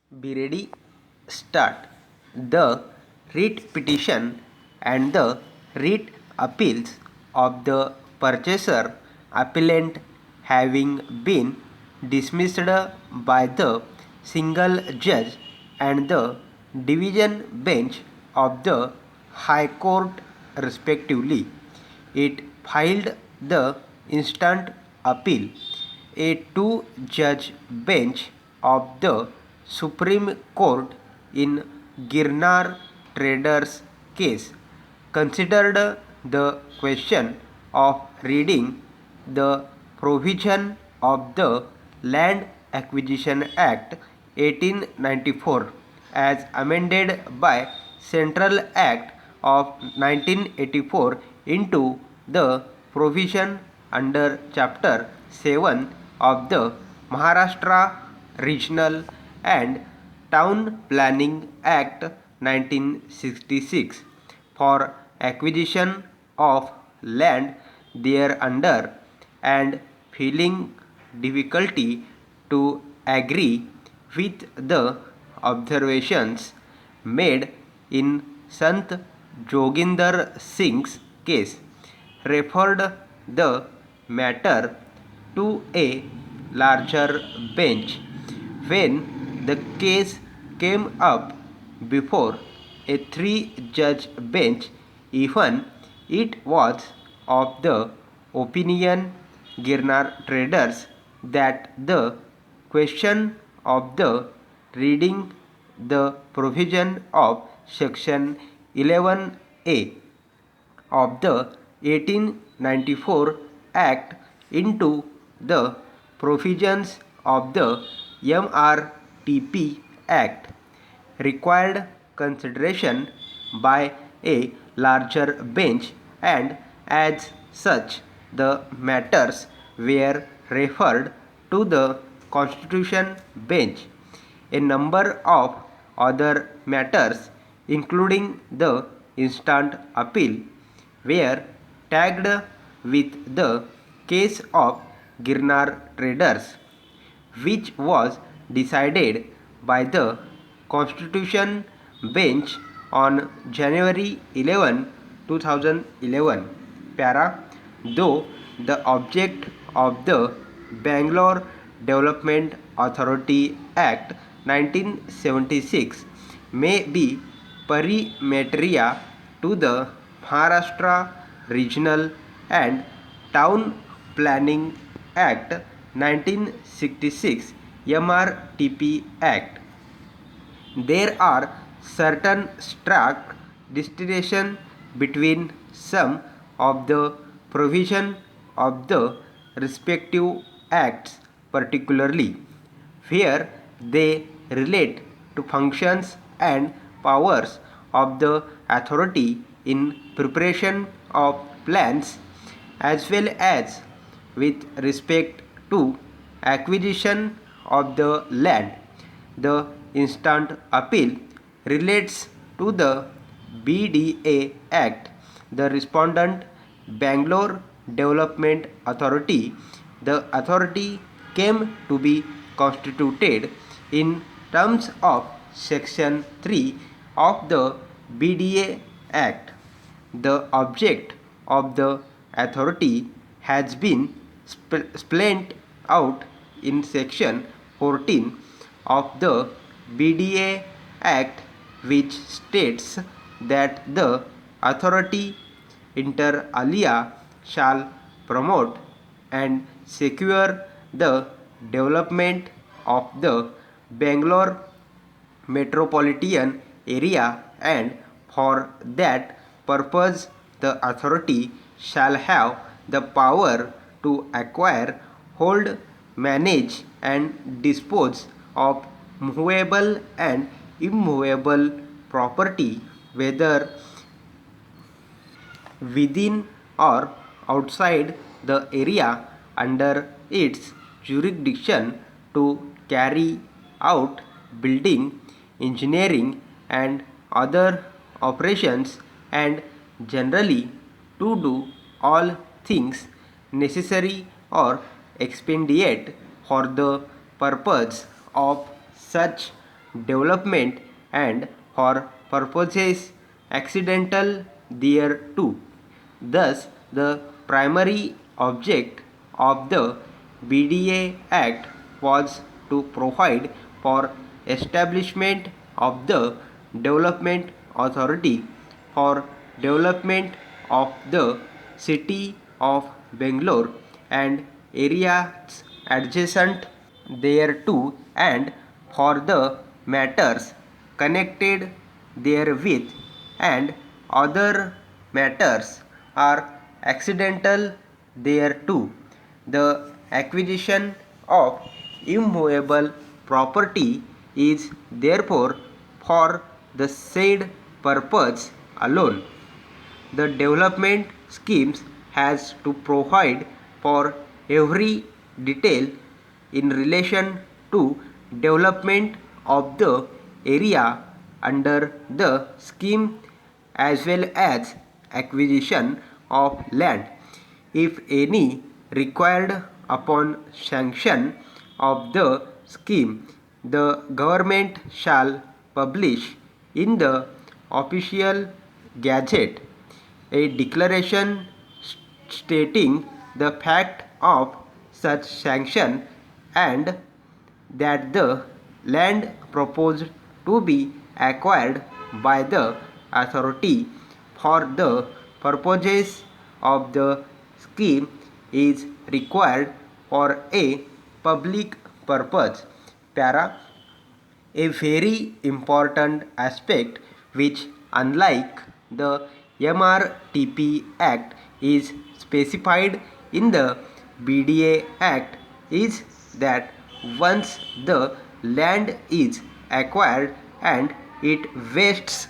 Be ready, start. The writ petition and the writ appeals of the purchaser appellant having been dismissed by the single judge and the division bench of the High Court respectively. It filed the instant appeal. A two-judge bench of the Supreme Court in Girnar Traders case considered the question of reading the provision of the Land Acquisition Act 1894 as amended by Central Act of 1984 into the provision under Chapter 7 of the Maharashtra Regional and Town Planning Act 1966 for acquisition of land thereunder and feeling difficulty to agree with the observations made in Sant Joginder Singh's case, referred the matter to a larger bench. When the case came up before a three-judge bench, even it was of the opinion Girnar traders that the question of the reading the provision of section 11A of the 1894 Act into the provisions of the MRTP Act required consideration by a larger bench, and as such the matters were referred to the Constitution bench. A number of other matters, including the instant appeal, were tagged with the case of Girnar Traders, which was decided by the Constitution bench on January 11, 2011. Para. Though the object of the Bangalore Development Authority Act 1976 may be perimetria to the Maharashtra Regional and Town Planning Act 1966 MRTP Act. There are certain stark distinctions between some of the provision of the respective acts, particularly where they relate to functions and powers of the authority in preparation of plans, as well as with respect to acquisition of the land. The instant appeal relates to the BDA Act. The respondent, Bangalore Development Authority, the authority came to be constituted in terms of Section 3 of the BDA Act. The object of the authority has been spelled out in Section 14 of the BDA Act, which states that the authority inter alia shall promote and secure the development of the Bangalore metropolitan area, and for that purpose the authority shall have the power to acquire, hold, manage and dispose of movable and immovable property, whether within or outside the area under its jurisdiction, to carry out building, engineering and other operations, and generally to do all things necessary or expedient for the purpose of such development and for purposes accidental thereto. Thus, the primary object of the BDA Act was to provide for establishment of the Development Authority for development of the city of Bangalore and areas adjacent thereto and for the matters connected therewith and other matters are accidental thereto. The acquisition of immovable property is therefore for the said purpose alone. The development schemes has to provide for every detail in relation to development of the area under the scheme as well as acquisition of land, if any, required upon sanction of the scheme. The government shall publish in the official gazette a declaration stating the fact of such sanction and that the land proposed to be acquired by the authority for the purposes of the scheme is required for a public purpose. Para. A very important aspect which, unlike the MRTP Act, is specified in the BDA Act is that once the land is acquired and it vests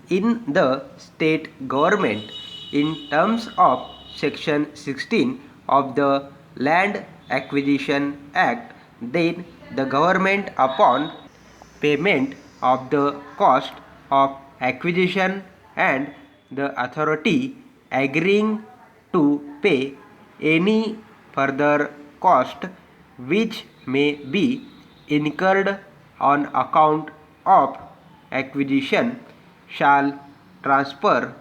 in the state government in terms of section 16 of the Land Acquisition Act, then the government, upon payment of the cost of acquisition and the authority agreeing to pay any further cost which may be incurred on account of acquisition, shall transfer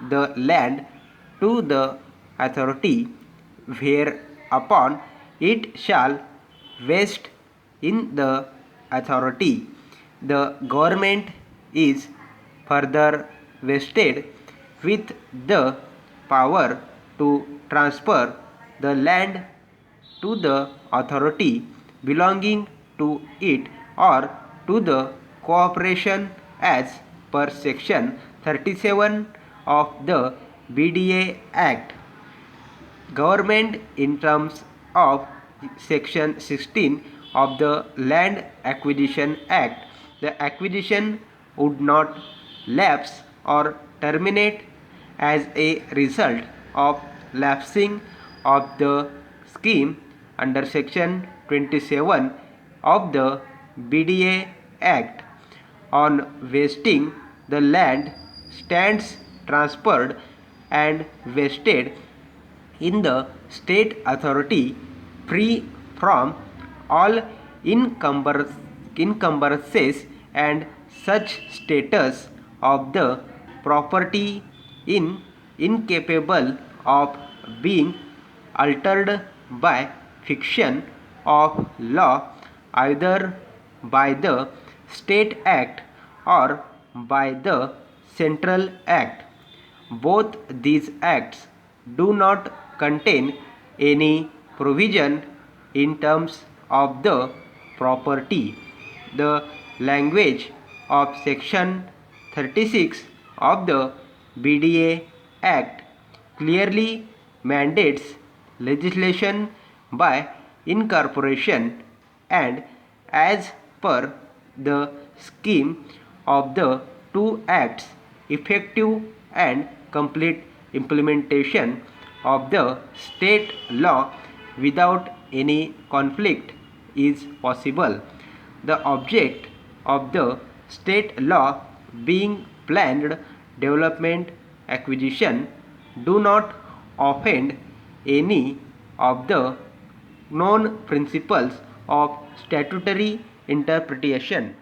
the land to the authority, whereupon it shall vest in the authority. The government is further vested with the power to transfer the land to the authority belonging to it or to the corporation as per section 37 of the BDA Act. Government, in terms of section 16 of the Land Acquisition Act, the acquisition would not lapse or terminate as a result of lapsing of the scheme under section 27 of the BDA Act. On vesting, the land stands transferred and vested in the state authority, free from all encumbrances and such status of the property incapable of being altered by fiction of law either by the state act or by the central act. Both these acts do not contain any provision in terms of the property. The language of section 36 of the BDA Act clearly mandates legislation by incorporation, and as per the scheme of the two acts, effective and complete implementation of the state law without any conflict is possible. The object of the state law being planned development acquisition do not offend any of the known principles of statutory interpretation.